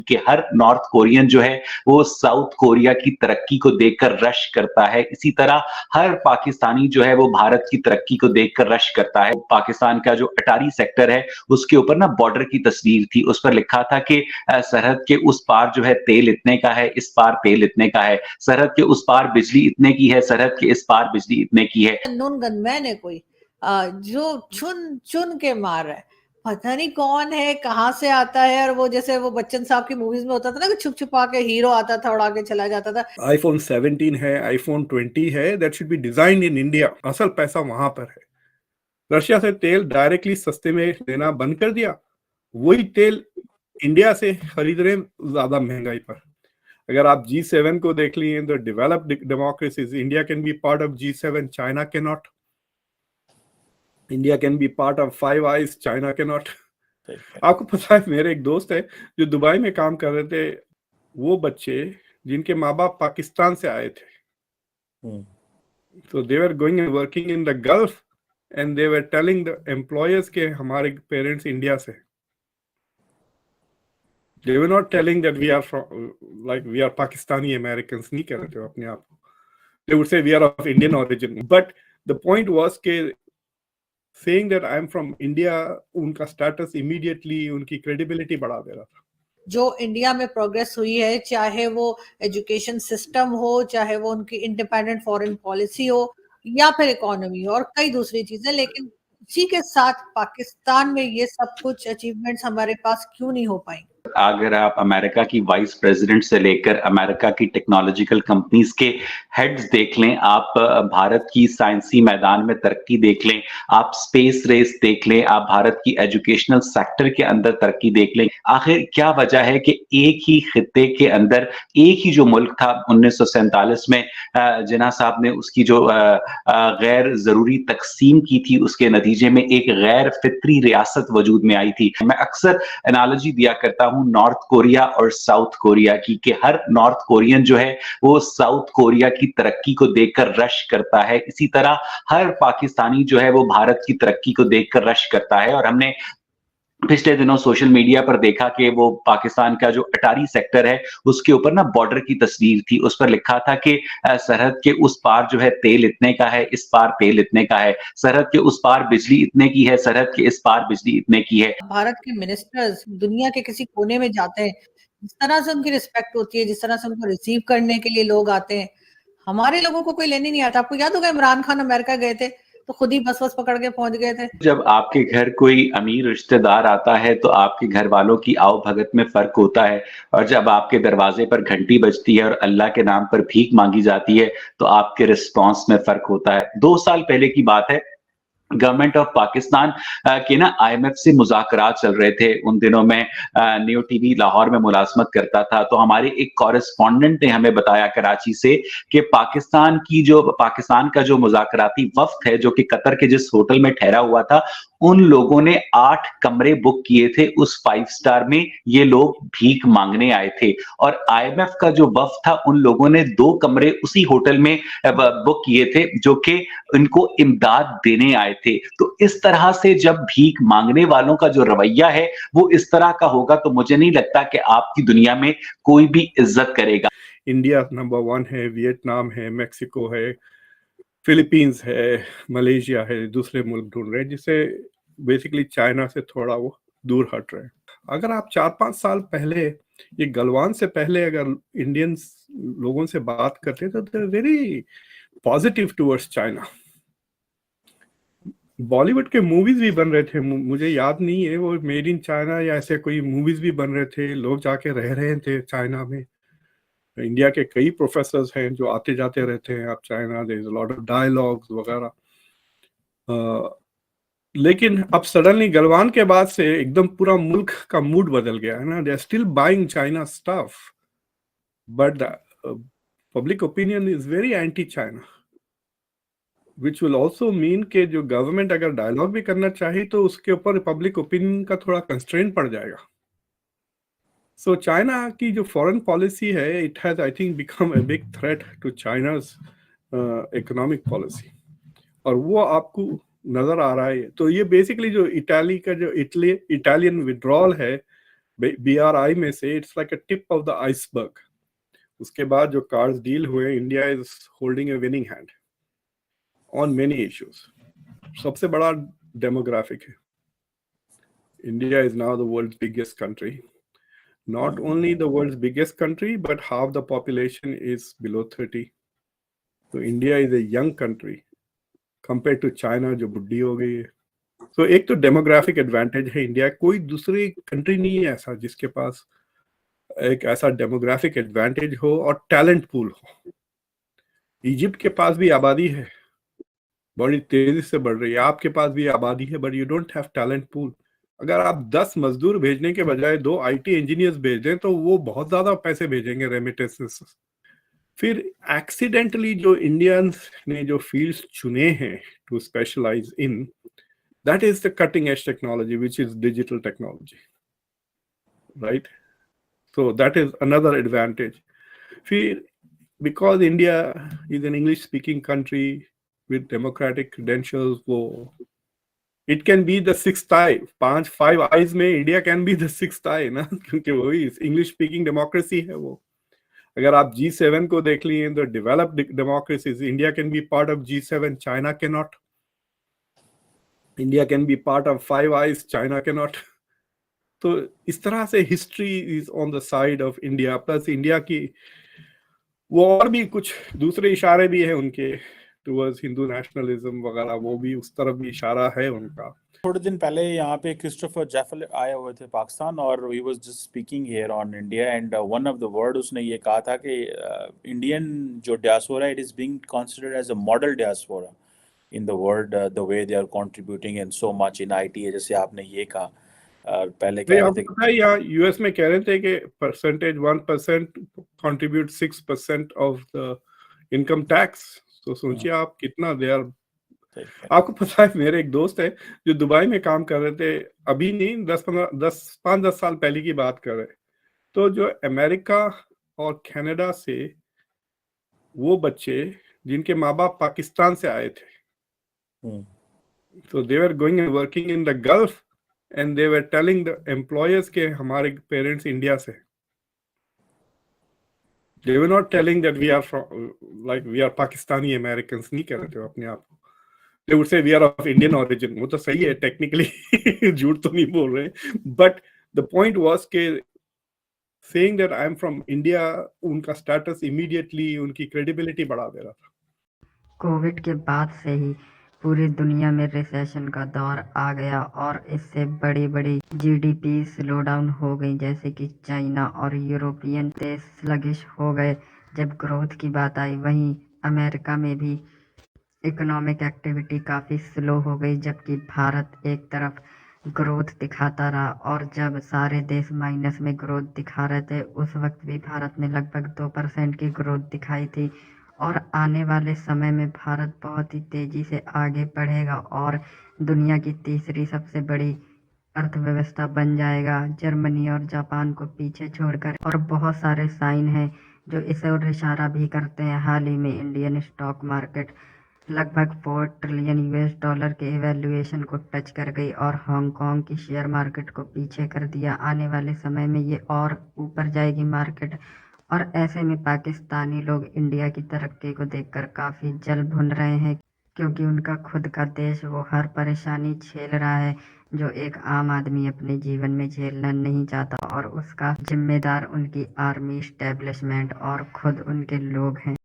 कि हर north Korean जो है वो साउथ कोरिया की तरक्की को देखकर रश करता है। इसी तरह हर पाकिस्तानी जो है वो भारत की तरक्की को देखकर रश करता है। पाकिस्तान का जो अटारी सेक्टर है उसके ऊपर ना बॉर्डर की तस्वीर थी, उस पर लिखा था कि सरहद के उस पार जो है तेल इतने का है, इस पार तेल इतने का है, सरहद के उस पार बिजली इतने की है, सरहद के इस पार बिजली इतने की है। नून गनमैन है कोई जो चुन चुन के मार रहा है, पता नहीं कौन है, कहाँ से आता है। और वो जैसे वो बच्चन साहब की मूवीज में होता था ना कि छुप छुपा के हीरो आता था, उड़ा के चला जाता था। iPhone 17 है, iPhone 20 है, that should be designed in India. असल पैसा वहां पर है। रशिया से तेल डायरेक्टली सस्ते में लेना बंद कर दिया, वही तेल इंडिया से खरीद रहे ज्यादा महंगाई पर। अगर आप G7 को देख लिए, तो developed democracies, India can B part of G7, China can not. India can B part of five eyes, China can not. आपको पता है, मेरे एक दोस्त है जो दुबई में काम कर रहे थे, वो बच्चे जिनके माँ बाप पाकिस्तान से आए थे, तो they were going and working in the Gulf and they were telling the employers के हमारे पेरेंट्स इंडिया से। They were not telling that we are from, like we are Pakistani Americans, नहीं कह रहे थे अपने आप को। They would say we are of Indian origin. But the point was कि saying that I am from India, उनका status immediately उनकी credibility बढ़ा दे रहा था। जो इंडिया में प्रोग्रेस हुई है, चाहे वो एजुकेशन सिस्टम हो, चाहे वो उनकी इंडिपेंडेंट फॉरेन पॉलिसी हो, या फिर इकोनॉमी हो, और कई दूसरी चीजें, लेकिन इसी के साथ पाकिस्तान में ये सब कुछ अचीवमेंट्स हमारे पास क्यों नहीं हो पाई। अगर आप अमेरिका की वाइस प्रेसिडेंट से लेकर अमेरिका की टेक्नोलॉजिकल कंपनीज के हेड्स देख लें, आप भारत की साइंसी मैदान में तरक्की देख लें, आप स्पेस रेस देख लें, आप भारत की एजुकेशनल सेक्टर के अंदर तरक्की देख लें, आखिर क्या वजह है कि एक ही खित्ते के अंदर एक ही जो मुल्क था 1947 में जिन्ना साहब ने उसकी जो गैर जरूरी तकसीम की थी, उसके नतीजे में एक गैर फित्री रियासत वजूद में आई थी। मैं अक्सर एनालॉजी दिया करता हूं नॉर्थ कोरिया और साउथ कोरिया की, कि हर नॉर्थ कोरियन जो है वो साउथ कोरिया की तरक्की को देखकर रश करता है। इसी तरह हर पाकिस्तानी जो है वो भारत की तरक्की को देखकर रश करता है। और हमने पिछले दिनों सोशल मीडिया पर देखा कि वो पाकिस्तान का जो अटारी सेक्टर है उसके ऊपर ना बॉर्डर की तस्वीर थी, उस पर लिखा था कि सरहद के उस पार जो है तेल इतने का है, इस पार तेल इतने का है, सरहद के उस पार बिजली इतने की है, सरहद के इस पार बिजली इतने की है। भारत के मिनिस्टर्स दुनिया के किसी कोने में जाते हैं, जिस तरह से उनकी रिस्पेक्ट होती है, जिस तरह से उनको रिसीव करने के लिए लोग आते हैं, हमारे लोगों को कोई लेने नहीं आता। आपको याद होगा इमरान खान अमेरिका गए थे तो खुद ही बस पकड़ के पहुंच गए थे। जब आपके घर कोई अमीर रिश्तेदार आता है तो आपके घर वालों की आओ भगत में फर्क होता है, और जब आपके दरवाजे पर घंटी बजती है और अल्लाह के नाम पर भीख मांगी जाती है तो आपके रिस्पॉन्स में फर्क होता है। 2 साल पहले की बात है, गवर्नमेंट ऑफ पाकिस्तान के ना IMF से मुज़ाकरात चल रहे थे। उन दिनों में न्यू टीवी लाहौर में मुलाजमत करता था, तो हमारे एक कॉरेस्पॉन्डेंट ने हमें बताया कराची से कि पाकिस्तान का जो मुज़ाकराती वफ्द है जो कि कतर के जिस होटल में ठहरा हुआ था, उन लोगों ने 8 कमरे बुक किए थे उस 5 स्टार में। ये लोग भीख मांगने आए थे, और IMF का जो वफ्द था उन लोगों ने 2 कमरे उसी होटल में बुक किए थे जो कि उनको इमदाद देने आए थे। तो इस तरह से जब भीख मांगने वालों का जो रवैया है वो इस तरह का होगा तो मुझे नहीं लगता कि आपकी दुनिया में कोई भी इज्जत करेगा। इंडिया नंबर 1 है, वियतनाम है, मेक्सिको है, फिलीपींस है, मलेशिया है, दूसरे मुल्क ढूंढ रहे हैं जिससे बेसिकली चाइना से थोड़ा वो दूर हट रहे हैं। अगर आप 4-5 साल पहले, ये गलवान से पहले अगर इंडियंस लोगों से बात करते तो they very positive towards China. Bollywood के मूवीज भी बन रहे थे, मुझे याद नहीं है वो मेड इन चाइना या ऐसे कोई मूवीज भी बन रहे थे, लोग जाके रह रहे थे चाइना में। इंडिया के कई प्रोफेसर्स हैं जो आते जाते रहते हैं आप China, there is a lot of dialogues वगैरह। लेकिन अब सडनली गलवान के बाद से एकदम पूरा मुल्क का मूड बदल गया है ना। They are still buying China stuff, but the public opinion is very anti China, which will also mean कि जो गवर्नमेंट अगर डायलॉग भी करना चाहे तो उसके ऊपर पब्लिक ओपिनियन का थोड़ा कंस्ट्रेंट पड़ जाएगा। सो चाइना की जो फॉरेन पॉलिसी है, it has I think become a big threat to China's economic policy, और वो आपको नजर आ रहा है। तो ये बेसिकली जो इटाली का जो इटालियन विड्रॉल है BRI में से it's like a tip of the iceberg. उसके बाद जो कार्ड्स डील हुए, India is holding a winning hand on many issues. सबसे बड़ा डेमोग्राफिक है। India is now the world's biggest country, not only the world's biggest country, but half the population is below 30. So India is a young country compared to China जो बुढ़ी हो गई है। So एक तो डेमोग्राफिक एडवांटेज है India, कोई दूसरी कंट्री नहीं है ऐसा जिसके पास एक ऐसा डेमोग्राफिक एडवांटेज हो और टैलेंट पूल हो। इजिप्ट के पास भी आबादी है, बड़ी तेजी से बढ़ रही है, आपके पास भी आबादी है, but you don't have talent pool. अगर आप 10 मजदूर भेजने के बजाय 2 IT इंजीनियर्स भेज दें तो वो बहुत ज्यादा पैसे भेजेंगे रेमिटेंसेस। फिर एक्सीडेंटली जो इंडियंस ने जो फील्ड्स चुने हैं to specialize in, that is the cutting edge technology which is digital technology, right? So that is another advantage. फिर because India is an English speaking country with democratic credentials, वो it can be the sixth eye, 5 eyes में India can be the sixth eye ना, क्योंकि वही English speaking democracy है वो। अगर आप G7 को देख लिए तो developed democracies, India can B part of G7, China can not. India can B part of 5 eyes, China can not. तो इस तरह से history is on the side of India. Plus India की वो और भी कुछ दूसरे इशारे भी है उनके टुवर्ड्स हिंदू नेशनलिज्म वगैरह, वो भी उस तरफ भी इशारा है उनका। थोड़े दिन पहले यहाँ पे क्रिस्टोफर जेफल आए हुए थे पाकिस्तान, और he was just speaking here on India, and one of the word उसने ये कहा था कि इंडियन जो diaspora it is being considered as a model diaspora in the world, the way they are contributing in so much in IT, जैसे आपने ये कहा पहले कह रहे थे। पता है यहाँ US में कह रहे थे कि percentage 1% contribute 6% of the income tax. तो सोचिए आप कितना दे आर। आपको पता है मेरे एक दोस्त है जो दुबई में काम कर रहे थे, अभी नहीं 5-10 साल पहले की बात कर रहे, तो जो अमेरिका और कनाडा से वो बच्चे जिनके माँ बाप पाकिस्तान से आए थे, तो they were going and working in the Gulf and they were telling the employers के हमारे पेरेंट्स इंडिया से। They were not telling that we are from, like we are Pakistani Americans, नहीं कह रहे थे अपने आप को। They would say we are of Indian origin। वो तो सही है technically, झूठ तो नहीं बोल रहे, but the point was कि saying that I am from India, उनका status immediately उनकी credibility बढ़ा दे रहा था। कोविड के बाद से ही पूरी दुनिया में रिसेशन का दौर आ गया और इससे बड़ी बड़ी GDP स्लो डाउन हो गई, जैसे कि चाइना और यूरोपियन देश स्लगिश हो गए जब ग्रोथ की बात आई। वहीं अमेरिका में भी इकोनॉमिक एक्टिविटी काफ़ी स्लो हो गई, जबकि भारत एक तरफ ग्रोथ दिखाता रहा। और जब सारे देश माइनस में ग्रोथ दिखा रहे थे, उस वक्त भी भारत ने लगभग 2% की ग्रोथ दिखाई थी। और आने वाले समय में भारत बहुत ही तेज़ी से आगे बढ़ेगा और दुनिया की तीसरी सबसे बड़ी अर्थव्यवस्था बन जाएगा, जर्मनी और जापान को पीछे छोड़कर। और बहुत सारे साइन हैं जो इस ओर इशारा भी करते हैं। हाल ही में इंडियन स्टॉक मार्केट लगभग $4 ट्रिलियन के इवैल्यूएशन को टच कर गई और हांगकांग की शेयर मार्केट को पीछे कर दिया। आने वाले समय में ये और ऊपर जाएगी मार्केट। और ऐसे में पाकिस्तानी लोग इंडिया की तरक्की को देखकर काफ़ी जल भुन रहे हैं, क्योंकि उनका खुद का देश वो हर परेशानी झेल रहा है जो एक आम आदमी अपने जीवन में झेलना नहीं चाहता, और उसका जिम्मेदार उनकी आर्मी, एस्टेब्लिशमेंट और खुद उनके लोग हैं।